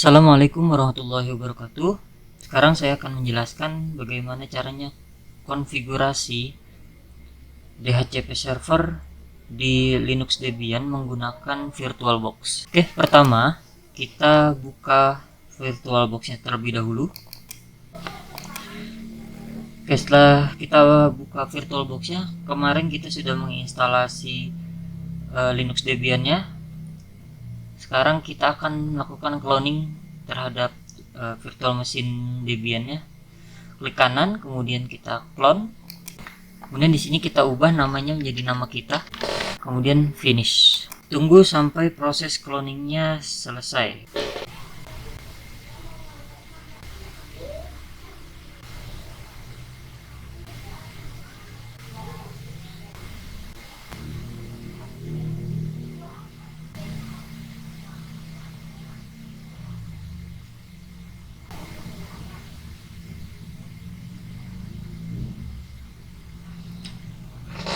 Assalamualaikum warahmatullahi wabarakatuh. Sekarang saya akan menjelaskan bagaimana caranya konfigurasi DHCP server di Linux Debian menggunakan VirtualBox. Oke, pertama kita buka VirtualBox-nya terlebih dahulu. Oke, setelah kita buka VirtualBox-nya, kemarin kita sudah menginstalasi Linux Debian-nya. Sekarang kita akan melakukan cloning terhadap virtual machine Debian-nya. Klik kanan, kemudian kita clone. Kemudian di sini kita ubah namanya menjadi nama kita. Kemudian finish. Tunggu sampai proses cloningnya selesai.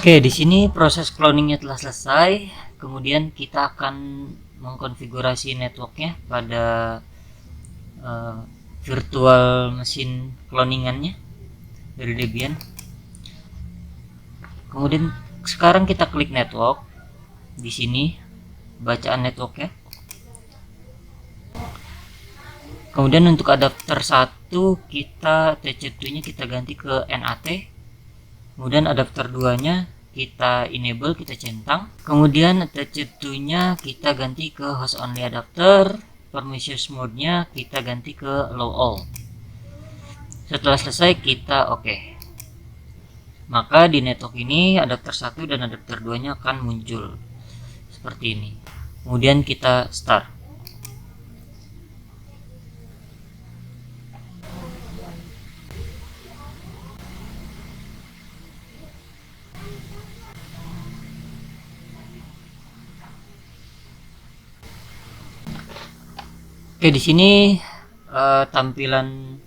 Oke, di sini proses cloningnya telah selesai. Kemudian kita akan mengkonfigurasi networknya pada virtual machine cloningannya dari Debian. Kemudian sekarang kita klik network. Di sini bacaan networknya. Kemudian untuk adapter 1 kita TC2 nya kita ganti ke NAT. Kemudian adapter 2 nya kita enable, kita centang. Kemudian TC2 nya kita ganti ke host only adapter. Permissions mode nya kita ganti ke allow all. Setelah selesai kita oke. Maka di network ini adapter 1 dan adapter 2 nya akan muncul seperti ini. Kemudian kita start. Oke, di sini tampilan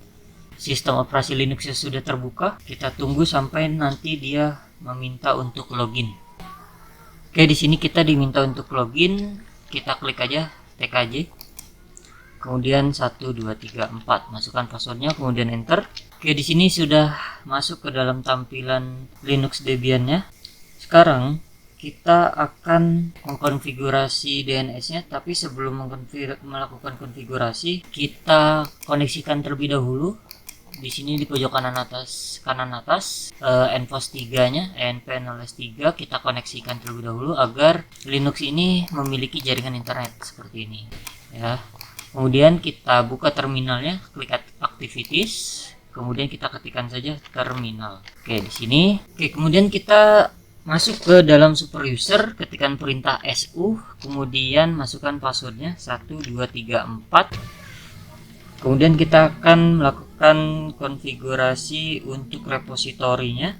sistem operasi Linux sudah terbuka. Kita tunggu sampai nanti dia meminta untuk login. Oke, di sini kita diminta untuk login. Kita klik aja TKJ. Kemudian 1 2 3 4, masukkan passwordnya, kemudian enter. Oke, di sini sudah masuk ke dalam tampilan Linux Debian-nya. Sekarang kita akan mengkonfigurasi DNS-nya, tapi sebelum melakukan konfigurasi, kita koneksikan terlebih dahulu. Di sini di pojok kanan atas NFOS 3-nya, ENP0S3 kita koneksikan terlebih dahulu agar Linux ini memiliki jaringan internet seperti ini, ya. Kemudian kita buka terminalnya, klik activities, kemudian kita ketikkan saja terminal. Oke, di sini. Oke, kemudian kita masuk ke dalam super user, ketikkan perintah su, kemudian masukkan passwordnya 1 2 3 4. Kemudian kita akan melakukan konfigurasi untuk repositorinya.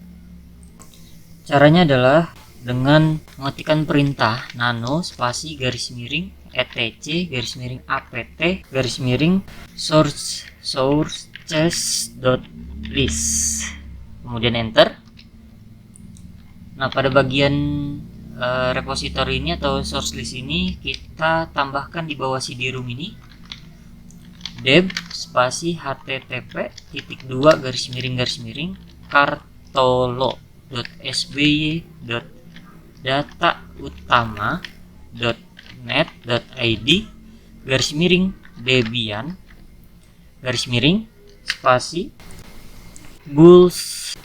Caranya adalah dengan mengetikkan perintah nano spasi garis miring etc garis miring apt garis miring sources.list, kemudian enter. Nah, pada bagian repository ini atau source list ini kita tambahkan di bawah CD-ROM ini deb spasi http:// garis miring kartolo.sby.datautama.net.id garis miring debian garis miring spasi bulls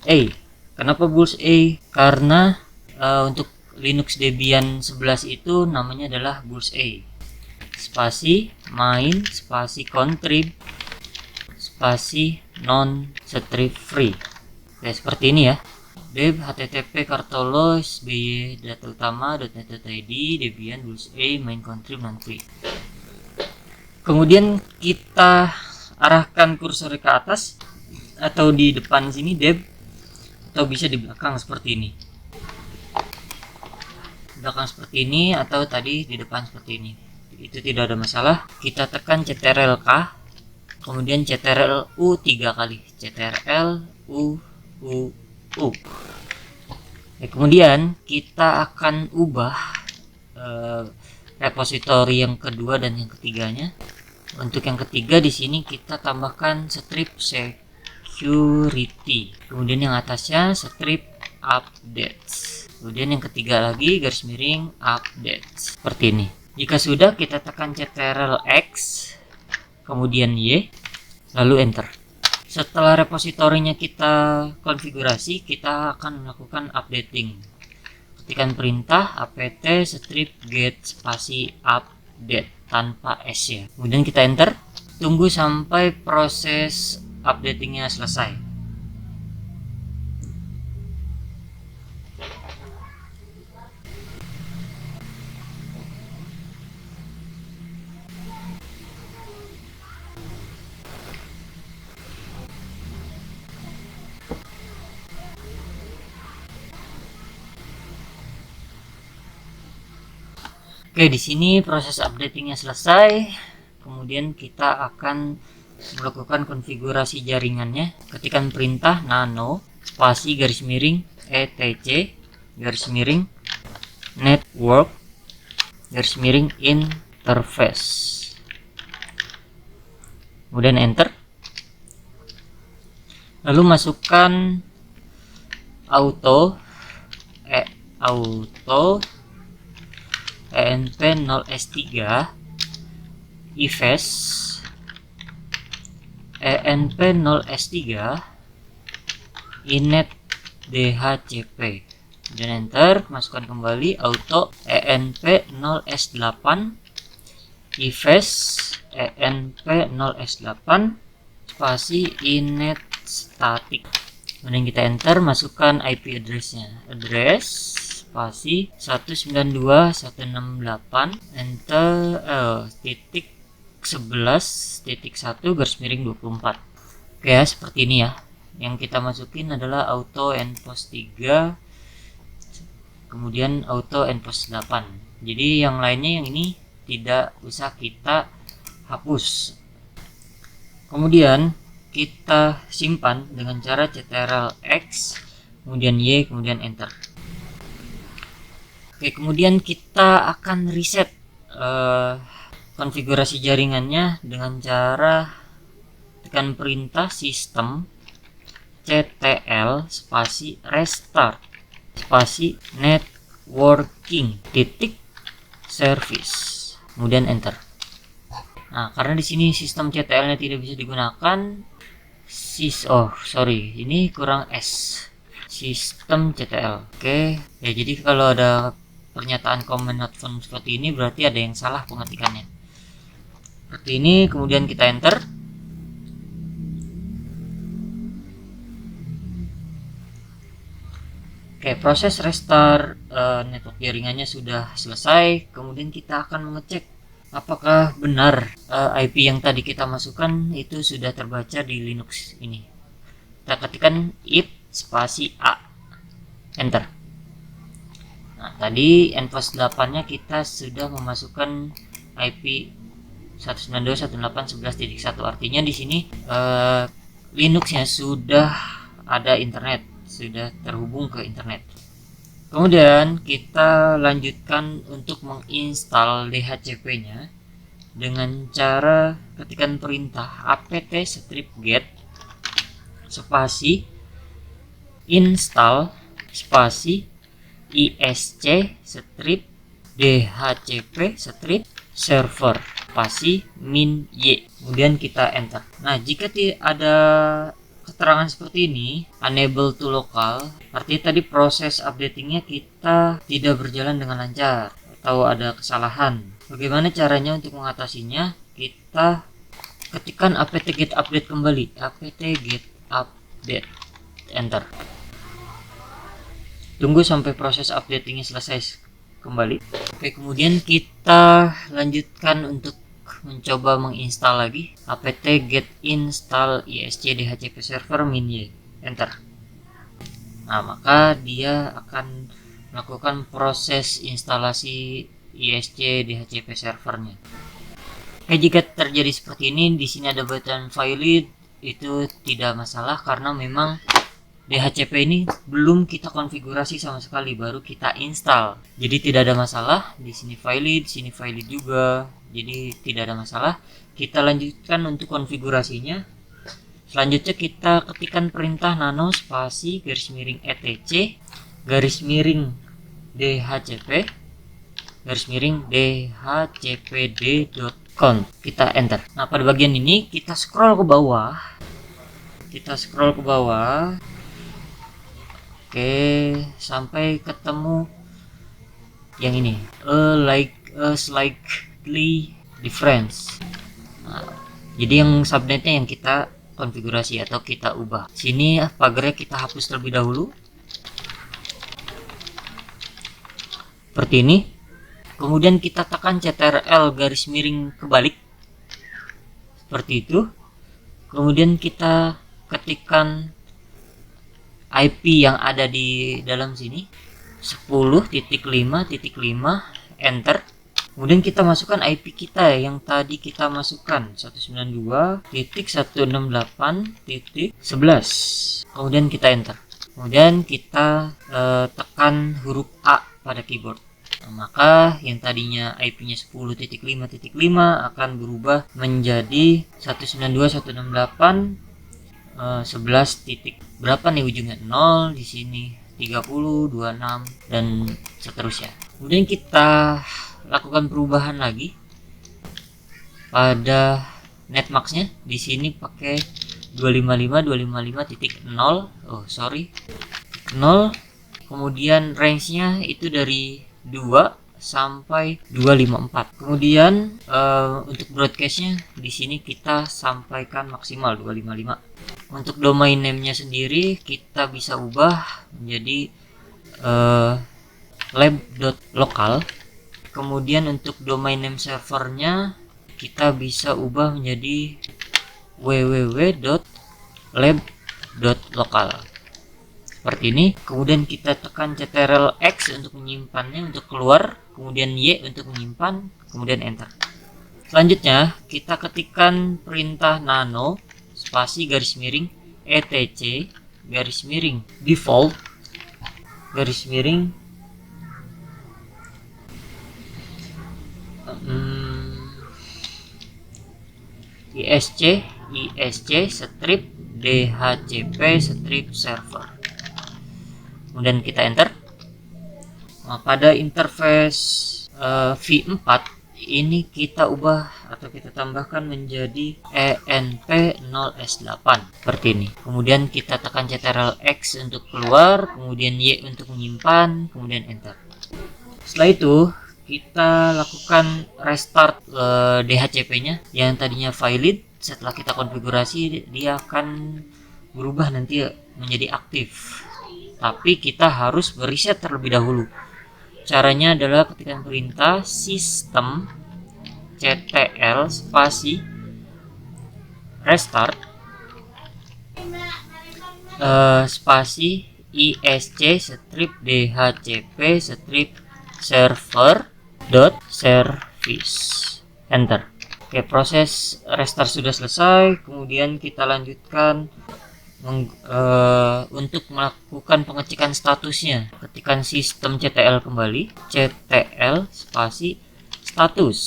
a. Kenapa bullseye? Karena untuk Linux Debian 11 itu namanya adalah bullseye. Spasi main spasi contrib spasi non strip free. Oke, seperti ini ya. Deb http kartolo sby.datautama.net.id debian bullseye main contrib non free. Kemudian kita arahkan kursor ke atas atau di depan sini deb, atau bisa di belakang seperti ini. Belakang seperti ini atau tadi di depan seperti ini. Itu tidak ada masalah. Kita tekan CTRL K, kemudian CTRL U 3 kali. CTRL U U U. Kemudian kita akan ubah repositori yang kedua dan yang ketiganya. Untuk yang ketiga di sini kita tambahkan strip security. Kemudian yang atasnya strip updates. Kemudian yang ketiga lagi garis miring updates. Seperti ini. Jika sudah, kita tekan Ctrl X, kemudian Y, lalu enter. Setelah repositorinya kita konfigurasi, kita akan melakukan updating. Ketikkan perintah apt strip get spasi update tanpa s ya. Kemudian kita enter. Tunggu sampai proses updatingnya selesai. Oke, di sini proses updatingnya selesai. Kemudian kita akan melakukan konfigurasi jaringannya. Ketikkan perintah nano spasi garis miring etc garis miring network garis miring interface. Kemudian enter. Lalu masukkan auto env0s3 ifs env0s3 inet dhcp, dan enter. Masukkan kembali auto env0s8 ifs env0s8 spasi inet static. Kemudian kita enter, masukkan IP addressnya, address spasi 192.168 enter titik 11.1 garis miring 24. Oke ya, seperti ini ya. Yang kita masukin adalah auto enpost 3, kemudian auto enpost 8. Jadi yang lainnya yang ini tidak usah kita hapus. Kemudian kita simpan dengan cara Ctrl X, kemudian Y, kemudian enter. Oke, kemudian kita akan reset konfigurasi jaringannya dengan cara tekan perintah sistem ctl spasi restart spasi networking titik service, kemudian enter. Nah, karena di sini sistem ctl-nya tidak bisa digunakan, ini kurang S, sistem ctl. Oke ya, jadi kalau ada pernyataan command not found seperti ini berarti ada yang salah pengetikannya. Seperti ini, kemudian kita enter. Oke, proses restart network jaringannya sudah selesai. Kemudian kita akan mengecek apakah benar IP yang tadi kita masukkan itu sudah terbaca di Linux ini. Kita ketikkan if spasi A, enter. Nah, tadi enpost 8-nya kita sudah memasukkan IP 192.168.11.1. Artinya di sini Linux-nya sudah ada internet, sudah terhubung ke internet. Kemudian kita lanjutkan untuk menginstal DHCP-nya dengan cara ketikkan perintah apt strip get spasi install spasi isc strip dhcp strip server spasi min y, kemudian kita enter. Nah, jika tidak ada keterangan seperti ini, unable to local, artinya tadi proses updatingnya kita tidak berjalan dengan lancar atau ada kesalahan. Bagaimana caranya untuk mengatasinya? Kita ketikkan apt get update kembali, apt get update, enter. Tunggu sampai proses updatingnya selesai kembali. Oke, kemudian kita lanjutkan untuk mencoba menginstal lagi apt get install isc dhcp server min y, enter. Nah, maka dia akan melakukan proses instalasi isc dhcp servernya. Oke, jika terjadi seperti ini, di sini ada button valid, itu tidak masalah karena memang DHCP ini belum kita konfigurasi sama sekali, baru kita install. Jadi tidak ada masalah. Di sini valid, di sini valid juga. Jadi tidak ada masalah. kita lanjutkan untuk konfigurasinya. Selanjutnya kita ketikkan perintah nano spasi garis miring etc garis miring dhcp garis miring dhcpd.conf. Kita enter. Nah, pada bagian ini kita scroll ke bawah. Oke, sampai ketemu yang ini, a slightly difference. Nah, jadi yang subnetnya yang kita konfigurasi atau kita ubah. Sini pagarnya kita hapus terlebih dahulu. Seperti ini. Kemudian kita tekan CTRL garis miring kebalik. Seperti itu. Kemudian kita ketikkan IP yang ada di dalam sini 10.5.5 enter. Kemudian kita masukkan IP kita yang tadi kita masukkan 192.168.11. Kemudian kita enter. Kemudian kita tekan huruf A pada keyboard. Nah, maka yang tadinya IP-nya 10.5.5 akan berubah menjadi 192.168.11 titik. Berapa nih ujungnya? 0 di sini, 30, 26 dan seterusnya. Kemudian kita lakukan perubahan lagi pada netmaxnya. Di sini pakai 255.255.0. Oh sorry, 0. Kemudian range-nya itu dari 2 sampai 254. Kemudian untuk broadcast-nya di sini kita sampaikan maksimal 255. Untuk domain name-nya sendiri kita bisa ubah menjadi lab.local. Kemudian untuk domain name servernya kita bisa ubah menjadi www.lab.local. Seperti ini. Kemudian kita tekan CTRL X untuk menyimpannya, untuk keluar, kemudian Y untuk menyimpan, kemudian enter. Selanjutnya kita ketikkan perintah nano spasi garis miring etc garis miring default garis miring isc strip dhcp strip server. Kemudian kita enter. Nah, pada interface v4 ini kita ubah atau kita tambahkan menjadi enp0s8 seperti ini. Kemudian kita tekan CTRL X untuk keluar, kemudian Y untuk menyimpan, kemudian enter. Setelah itu kita lakukan restart DHCP-nya yang tadinya valid. Setelah kita konfigurasi, dia akan berubah nanti menjadi aktif. Tapi kita harus beriset terlebih dahulu. Caranya adalah ketikkan perintah system ctl spasi restart spasi isc strip dhcp strip server dot service. Enter. Oke, proses restart sudah selesai. Kemudian kita lanjutkan untuk melakukan pengecekan statusnya. Ketikkan sistem CTL kembali, CTL spasi status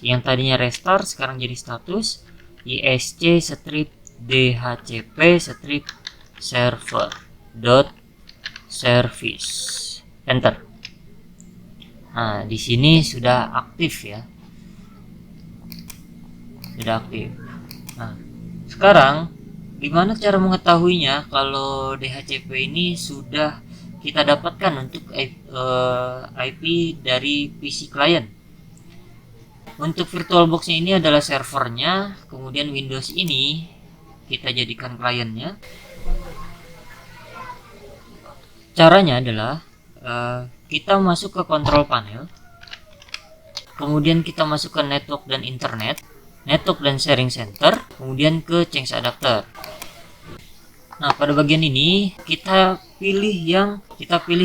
yang tadinya restart sekarang jadi status isc strip dhcp strip server dot service. Enter. Nah, di sini sudah aktif ya. Sudah aktif. Nah, sekarang gimana cara mengetahuinya kalau DHCP ini sudah kita dapatkan untuk IP dari PC client? Untuk VirtualBox-nya ini adalah servernya, kemudian Windows ini kita jadikan kliennya. Caranya adalah kita masuk ke control panel, kemudian kita masuk ke network dan internet, network dan sharing center, kemudian ke change adapter. Nah, pada bagian ini kita pilih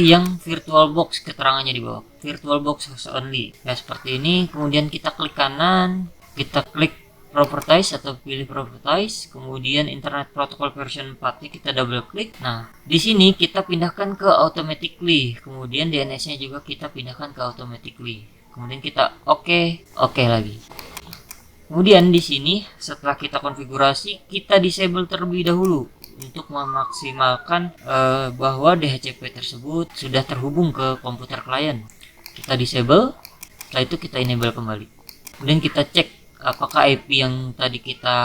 yang VirtualBox, keterangannya di bawah, VirtualBox host only. Ya, seperti ini. Kemudian kita klik kanan, kita klik properties atau pilih properties, kemudian internet protocol version 4-nya kita double klik. Nah, di sini kita pindahkan ke automatically, kemudian DNS-nya juga kita pindahkan ke automatically. Kemudian kita oke lagi. Kemudian di sini setelah kita konfigurasi, kita disable terlebih dahulu untuk memaksimalkan bahwa DHCP tersebut sudah terhubung ke komputer klien. Kita disable, setelah itu kita enable kembali. Kemudian kita cek apakah IP yang tadi kita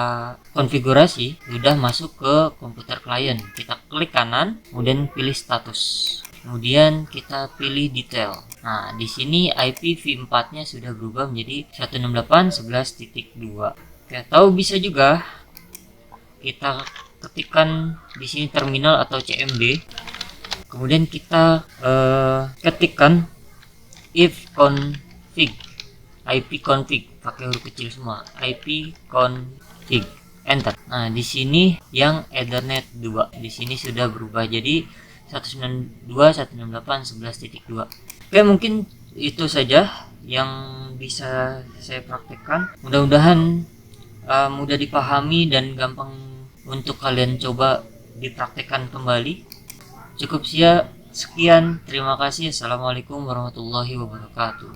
konfigurasi sudah masuk ke komputer klien. Kita klik kanan, kemudian pilih status. Kemudian kita pilih detail. Nah, di sini IP v4-nya sudah berubah menjadi 168.11.2. Atau bisa juga kita ketikkan di sini terminal atau CMD. Kemudian kita ketikkan if config, IP config pakai huruf kecil semua, IP config, enter. Nah, di sini yang Ethernet 2 di sini sudah berubah jadi 192.168.11.2. Oke, mungkin itu saja yang bisa saya praktekkan. Mudah-mudahan mudah dipahami dan gampang untuk kalian coba dipraktekkan kembali. Cukup sekian, terima kasih. Assalamualaikum warahmatullahi wabarakatuh.